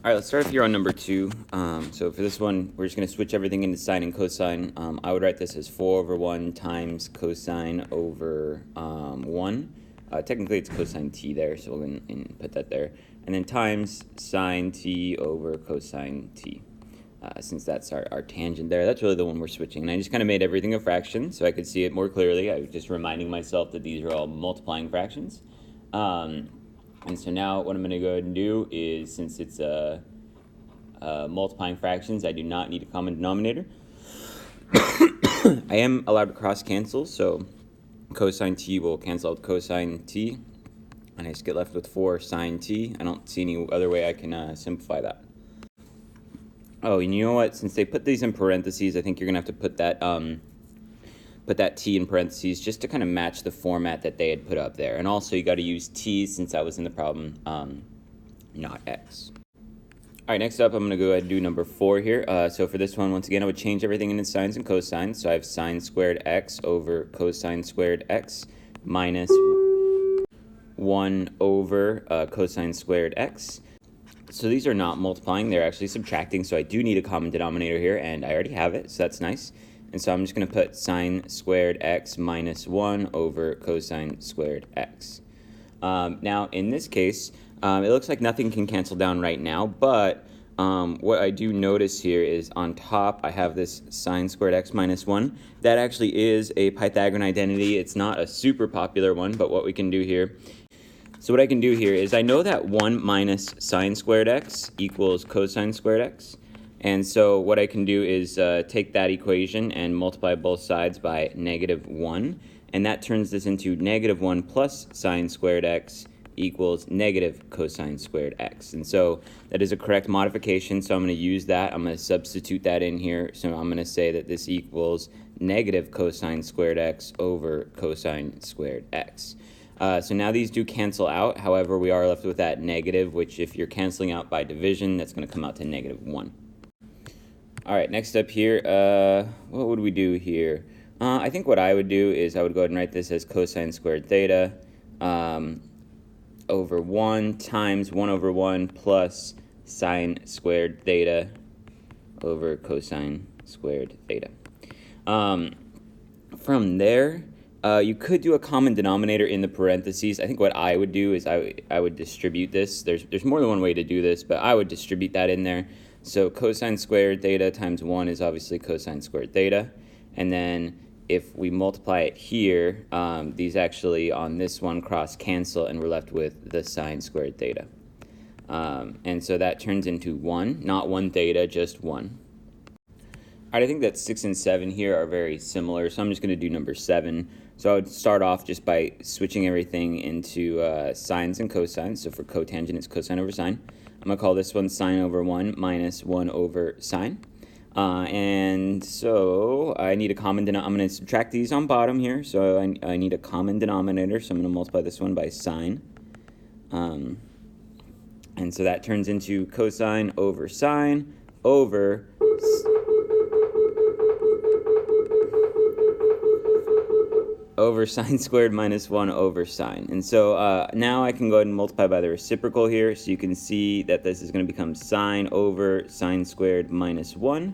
All right, let's start off here on number 2. So for this one, we're just going to switch everything into sine and cosine. I would write this as 4 over 1 times cosine over 1. Technically, it's cosine t there, so we'll go and put that there. And then times sine t over cosine t, since that's our tangent there. That's really the one we're switching. And I just kind of made everything a fraction so I could see it more clearly. I was just reminding myself that these are all multiplying fractions. And so now what I'm going to go ahead and do is, since it's multiplying fractions, I do not need a common denominator. I am allowed to cross cancel, so cosine t will cancel out cosine t, and I just get left with 4 sine t. I don't see any other way I can simplify that. Oh, and you know what? Since they put these in parentheses, I think you're going to have to put that t in parentheses just to kind of match the format that they had put up there. And also, you got to use t since that was in the problem, not x. All right, next up, I'm going to go ahead and do number 4 here. So for this one, once again, I would change everything into sines and cosines. So I have sine squared x over cosine squared x minus 1 over cosine squared x. So these are not multiplying, they're actually subtracting. So I do need a common denominator here, and I already have it, so that's nice. And so I'm just going to put sine squared x minus 1 over cosine squared x. Now, in this case, it looks like nothing can cancel down right now, but what I do notice here is on top I have this sine squared x minus 1. That actually is a Pythagorean identity. It's not a super popular one, but what we can do here. So what I can do here is I know that 1 minus sine squared x equals cosine squared x. And so what I can do is take that equation and multiply both sides by -1. And that turns this into -1 plus sine squared x equals negative cosine squared x. And so that is a correct modification, so I'm going to use that. I'm going to substitute that in here. So I'm going to say that this equals negative cosine squared x over cosine squared x. So now these do cancel out. However, we are left with that negative, which if you're canceling out by division, that's going to come out to -1. All right, next up here, what would we do here? I think what I would do is I would go ahead and write this as cosine squared theta over 1 times 1 over 1 plus sine squared theta over cosine squared theta. From there, you could do a common denominator in the parentheses. I think what I would do is I would distribute this. There's more than one way to do this, but I would distribute that in there. So cosine squared theta times 1 is obviously cosine squared theta. And then if we multiply it here, these actually on this one cross cancel, and we're left with the sine squared theta. And so that turns into 1, not 1 theta, just 1. All right, I think that 6 and 7 here are very similar, so I'm just going to do number 7. So I would start off just by switching everything into sines and cosines. So for cotangent, it's cosine over sine. I'm going to call this one sine over 1 minus 1 over sine. And so I need a common denominator. I'm going to subtract these on bottom here. So I need a common denominator. So I'm going to multiply this one by sine. And so that turns into cosine over sine over sine squared minus 1 over sine. And so now I can go ahead and multiply by the reciprocal here, so you can see that this is going to become sine over sine squared minus 1,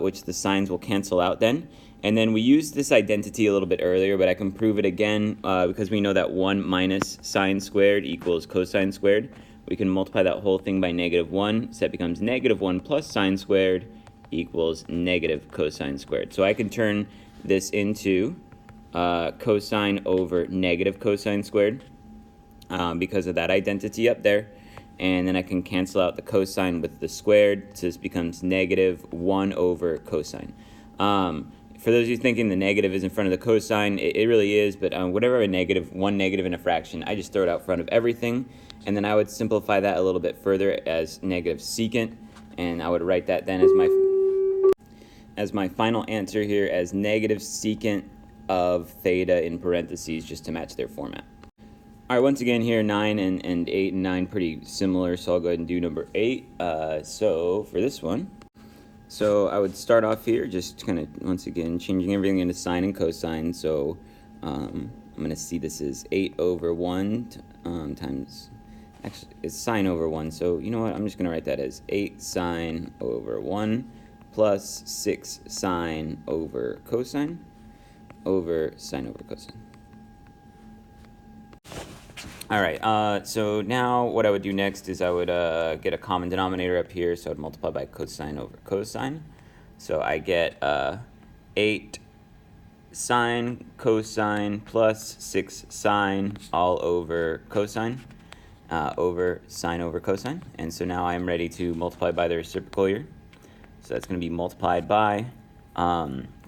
which the sines will cancel out then. And then we used this identity a little bit earlier, but I can prove it again because we know that 1 minus sine squared equals cosine squared. We can multiply that whole thing by -1, so that becomes -1 plus sine squared equals negative cosine squared. So I can turn this into cosine over negative cosine squared because of that identity up there. And then I can cancel out the cosine with the squared, so this becomes -1 over cosine. For those of you thinking the negative is in front of the cosine, it really is, but whatever one negative in a fraction, I just throw it out front of everything. And then I would simplify that a little bit further as negative secant, and I would write that then as my final answer here as negative secant of theta in parentheses, just to match their format. All right, once again here, 9 and 8 and 9 pretty similar, so I'll go ahead and do number 8. So for this one, so I would start off here just kind of, once again, changing everything into sine and cosine. So I'm going to see this as 8 over 1 times actually, it's sine over 1. So you know what? I'm just going to write that as 8 sine over 1 plus 6 sine over cosine over sine over cosine. All right, so now what I would do next is I would get a common denominator up here, so I'd multiply by cosine over cosine. So I get 8 sine cosine plus 6 sine all over cosine over sine over cosine. And so now I'm ready to multiply by the reciprocal here. So that's going to be multiplied by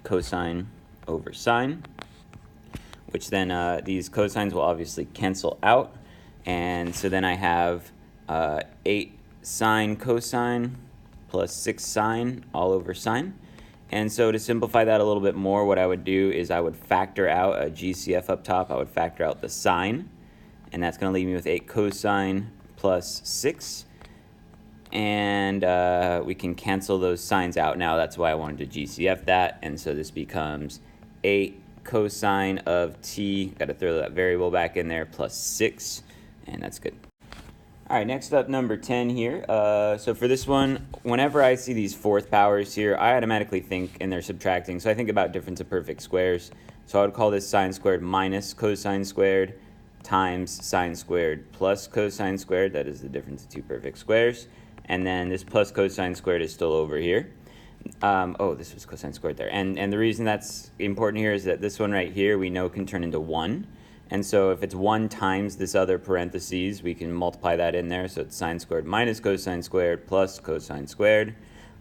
cosine over sine, which then these cosines will obviously cancel out. And so then I have 8 sine cosine plus 6 sine all over sine. And so to simplify that a little bit more, what I would do is I would factor out a GCF up top. I would factor out the sine, and that's going to leave me with 8 cosine plus 6. And we can cancel those signs out now. That's why I wanted to GCF that. And so this becomes 8 cosine of t, got to throw that variable back in there, plus 6, and that's good. All right, next up, number 10 here. So for this one, whenever I see these fourth powers here, I automatically think, and they're subtracting, so I think about difference of perfect squares. So I would call this sine squared minus cosine squared times sine squared plus cosine squared. That is the difference of two perfect squares. And then this plus cosine squared is still over here. Oh, this was cosine squared there. And the reason that's important here is that this one right here we know can turn into 1. And so if it's 1 times this other parentheses, we can multiply that in there. So it's sine squared minus cosine squared plus cosine squared.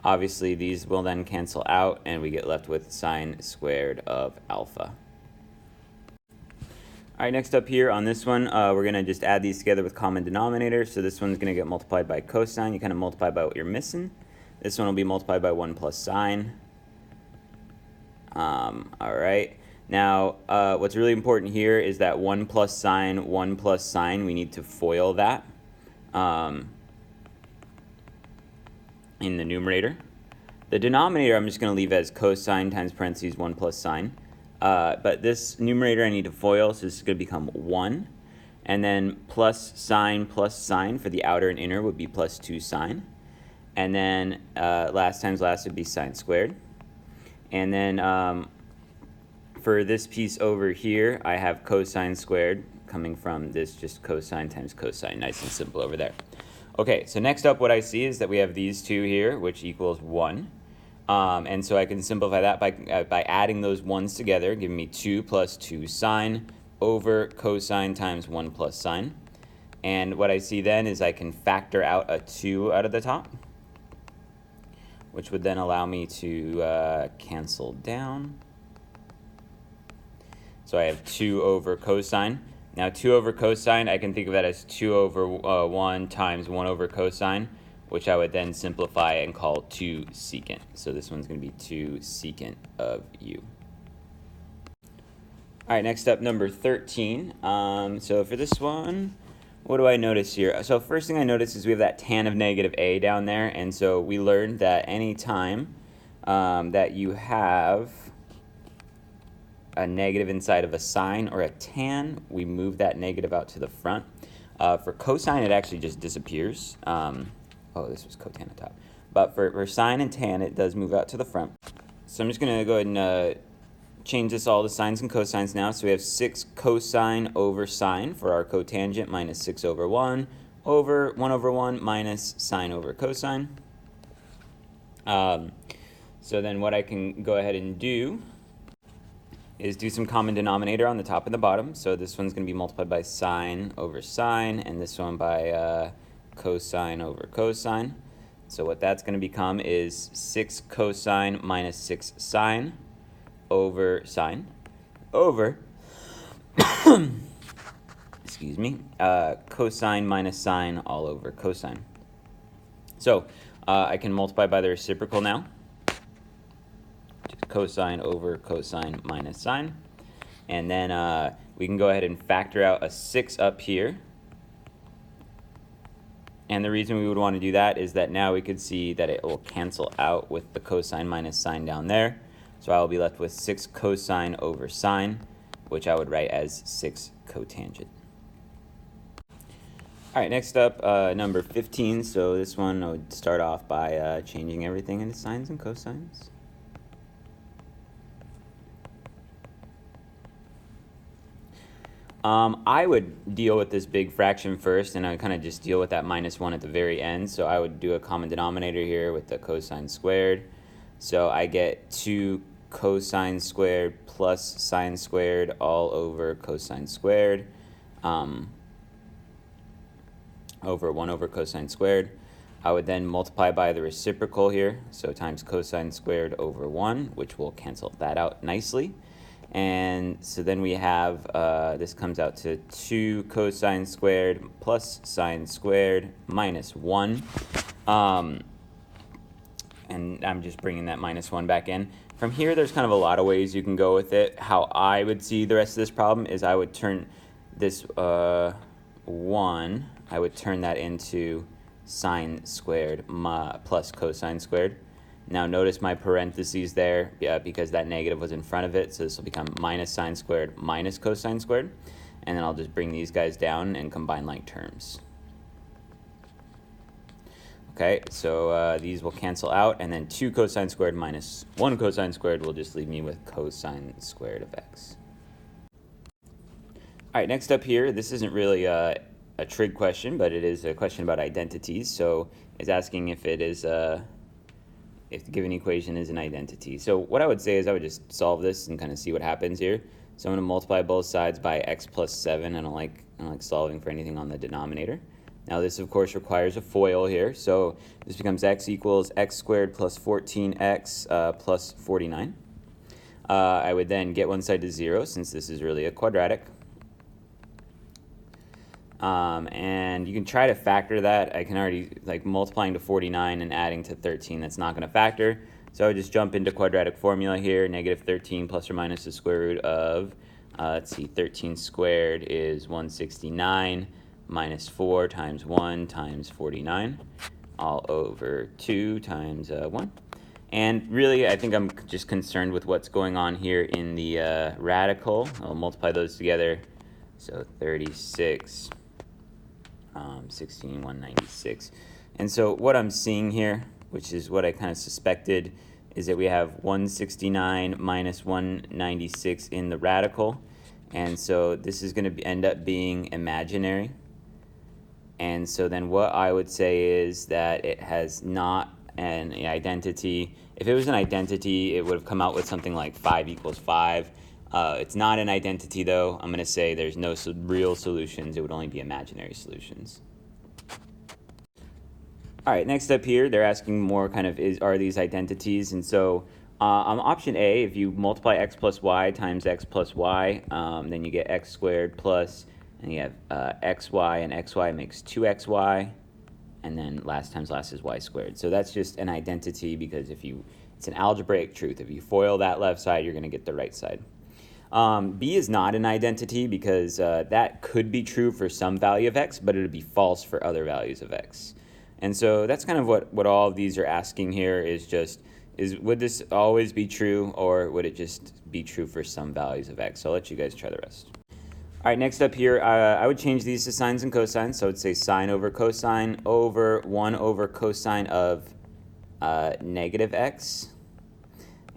Obviously, these will then cancel out, and we get left with sine squared of alpha. All right, next up here on this one, we're going to just add these together with common denominator. So this one's going to get multiplied by cosine. You kind of multiply by what you're missing. This one will be multiplied by 1 plus sine. All right. Now, what's really important here is that 1 plus sine, we need to FOIL that in the numerator. The denominator I'm just going to leave as cosine times parentheses 1 plus sine. But this numerator I need to FOIL, so this is going to become 1. And then plus sine for the outer and inner would be plus 2 sine. And then last times last would be sine squared. And then for this piece over here, I have cosine squared coming from this just cosine times cosine. Nice and simple over there. Okay, so next up what I see is that we have these two here, which equals 1. And so I can simplify that by adding those ones together, giving me 2 plus 2 sine over cosine times 1 plus sine. And what I see then is I can factor out a 2 out of the top, which would then allow me to cancel down. So I have 2 over cosine. Now 2 over cosine, I can think of that as 2 over 1 times 1 over cosine, which I would then simplify and call 2 secant. So this one's going to be 2 secant of u. All right, next up, number 13. So for this one, what do I notice here? So first thing I notice is we have that tan of negative a down there. And so we learned that any time that you have a negative inside of a sine or a tan, we move that negative out to the front. For cosine, it actually just disappears. Oh, this was cotan at top. But for sine and tan, it does move out to the front. So I'm just going to go ahead and change this all to sines and cosines now. So we have 6 cosine over sine for our cotangent minus 6 over 1 over 1 over 1 minus sine over cosine. So then what I can go ahead and do is do some common denominator on the top and the bottom. So this one's going to be multiplied by sine over sine, and this one by cosine over cosine. So what that's going to become is 6 cosine minus 6 sine over sine over excuse me, cosine minus sine all over cosine. So I can multiply by the reciprocal now. Cosine over cosine minus sine. And then we can go ahead and factor out a 6 up here. And the reason we would want to do that is that now we could see that it will cancel out with the cosine minus sine down there. So I will be left with 6 cosine over sine, which I would write as 6 cotangent. All right, next up, number 15. So this one I would start off by changing everything into sines and cosines. I would deal with this big fraction first, and I would kind of just deal with that -1 at the very end. So I would do a common denominator here with the cosine squared. So I get 2 cosine squared plus sine squared all over cosine squared. Over 1 over cosine squared. I would then multiply by the reciprocal here, so times cosine squared over 1, which will cancel that out nicely. And so then we have, this comes out to 2 cosine squared plus sine squared minus 1. And I'm just bringing that -1 back in. From here, there's kind of a lot of ways you can go with it. How I would see the rest of this problem is I would turn this 1, I would turn that into sine squared plus cosine squared. Now notice my parentheses there because that negative was in front of it, so this will become minus sine squared minus cosine squared. And then I'll just bring these guys down and combine like terms. Okay, so these will cancel out, and then 2 cosine squared minus 1 cosine squared will just leave me with cosine squared of x. All right, next up here, this isn't really a trig question, but it is a question about identities. So it's asking if it is if the given equation is an identity. So what I would say is I would just solve this and kind of see what happens here. So I'm going to multiply both sides by x plus 7. I don't like solving for anything on the denominator. Now this, of course, requires a FOIL here. So this becomes x equals x squared plus 14x plus 49. I would then get one side to 0 since this is really a quadratic. And you can try to factor that. I can already, like, multiplying to 49 and adding to 13, that's not going to factor. So I would just jump into quadratic formula here. -13 plus or minus the square root of, let's see, 13 squared is 169 minus 4 times 1 times 49 all over 2 times 1. And really, I think I'm just concerned with what's going on here in the radical. I'll multiply those together. So 36, 16, 196. And so what I'm seeing here, which is what I kind of suspected, is that we have 169 minus 196 in the radical. And so this is going to end up being imaginary. And so then what I would say is that it has not an identity. If it was an identity, it would have come out with something like 5 equals 5. It's not an identity, though. I'm going to say there's no real solutions. It would only be imaginary solutions. All right, next up here, they're asking more kind of are these identities? And so on option A, if you multiply x plus y times x plus y, then you get x squared plus, and you have xy, and xy makes 2xy, and then last times last is y squared. So that's just an identity because it's an algebraic truth. If you FOIL that left side, you're going to get the right side. B is not an identity because that could be true for some value of x, but it would be false for other values of x. And so that's kind of what all of these are asking here is would this always be true, or would it just be true for some values of x? So I'll let you guys try the rest. All right, next up here, I would change these to sines and cosines. So I would say sine over cosine over 1 over cosine of negative x.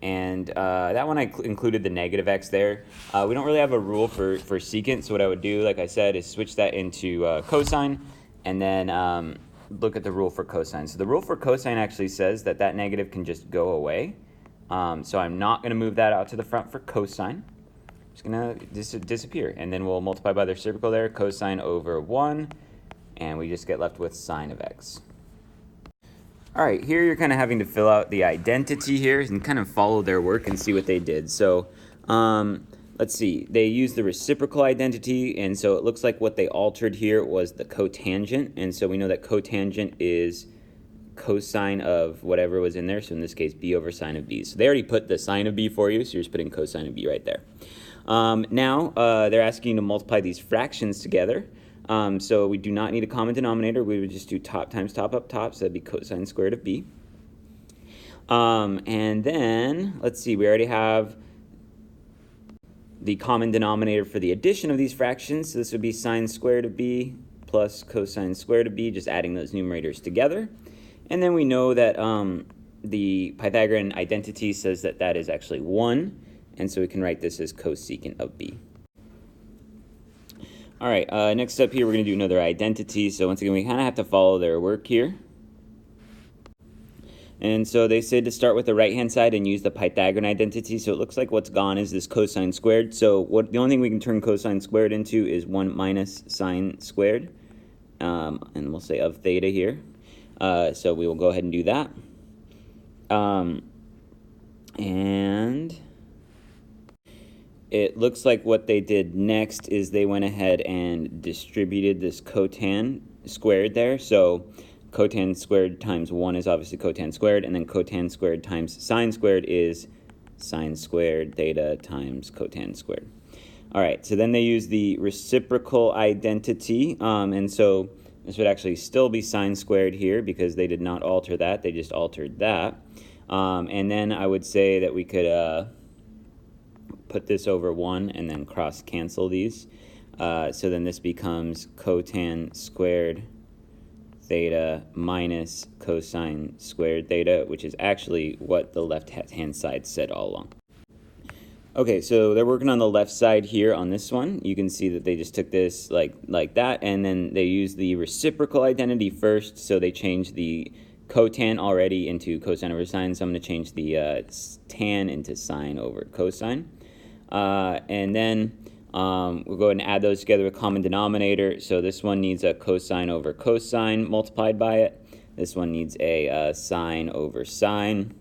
And that one I included the negative x there. We don't really have a rule for secant, so what I would do, like I said, is switch that into cosine, and then look at the rule for cosine. So the rule for cosine actually says that negative can just go away. So I'm not going to move that out to the front for cosine. It's going to disappear, and then we'll multiply by the reciprocal there, cosine over 1, and we just get left with sine of x. All right, here you're kind of having to fill out the identity here and kind of follow their work and see what they did. So let's see, they used the reciprocal identity, and so it looks like what they altered here was the cotangent, and so we know that cotangent is cosine of whatever was in there, so in this case b over sine of b. So they already put the sine of b for you, so you're just putting cosine of b right there. Now they're asking you to multiply these fractions together. So we do not need a common denominator. We would just do top times top up top, so that'd be cosine squared of b. And then, let's see, we already have the common denominator for the addition of these fractions, so this would be sine squared of b plus cosine squared of b, just adding those numerators together. And then we know that the Pythagorean identity says that that is actually 1, and so we can write this as cosecant of b. All right, next up here, we're going to do another identity. So once again, we kind of have to follow their work here. And so they said to start with the right-hand side and use the Pythagorean identity. So it looks like what's gone is this cosine squared. So the only thing we can turn cosine squared into is 1 minus sine squared. And we'll say of theta here. So we will go ahead and do that. And it looks like what they did next is they went ahead and distributed this cotan squared there. So cotan squared times 1 is obviously cotan squared, and then cotan squared times sine squared is sine squared theta times cotan squared. All right, so then they use the reciprocal identity, and so this would actually still be sine squared here because they did not alter that, they just altered that. And then I would say that we could put this over 1 and then cross cancel these. So then this becomes cotan squared theta minus cosine squared theta, which is actually what the left-hand side said all along. Okay, so they're working on the left side here on this one. You can see that they just took this like that, and then they used the reciprocal identity first, so they changed the cotan already into cosine over sine, so I'm going to change the tan into sine over cosine. And then we'll go ahead and add those together with common denominator. So this one needs a cosine over cosine multiplied by it. This one needs a sine over sine.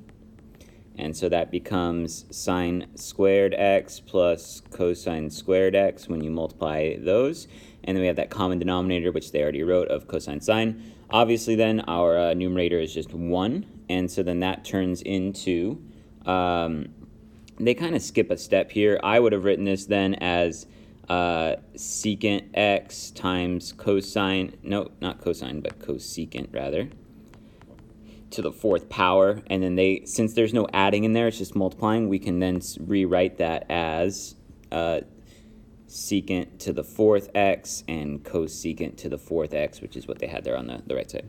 And so that becomes sine squared x plus cosine squared x when you multiply those. And then we have that common denominator, which they already wrote, of cosine sine. Obviously then our numerator is just 1. And so then that turns into... they kind of skip a step here. I would have written this then as secant x times cosine, no, not cosine, but cosecant rather, to the 4th power. And then they, since there's no adding in there, it's just multiplying, we can then rewrite that as secant to the 4th x and cosecant to the 4th x, which is what they had there on the right side.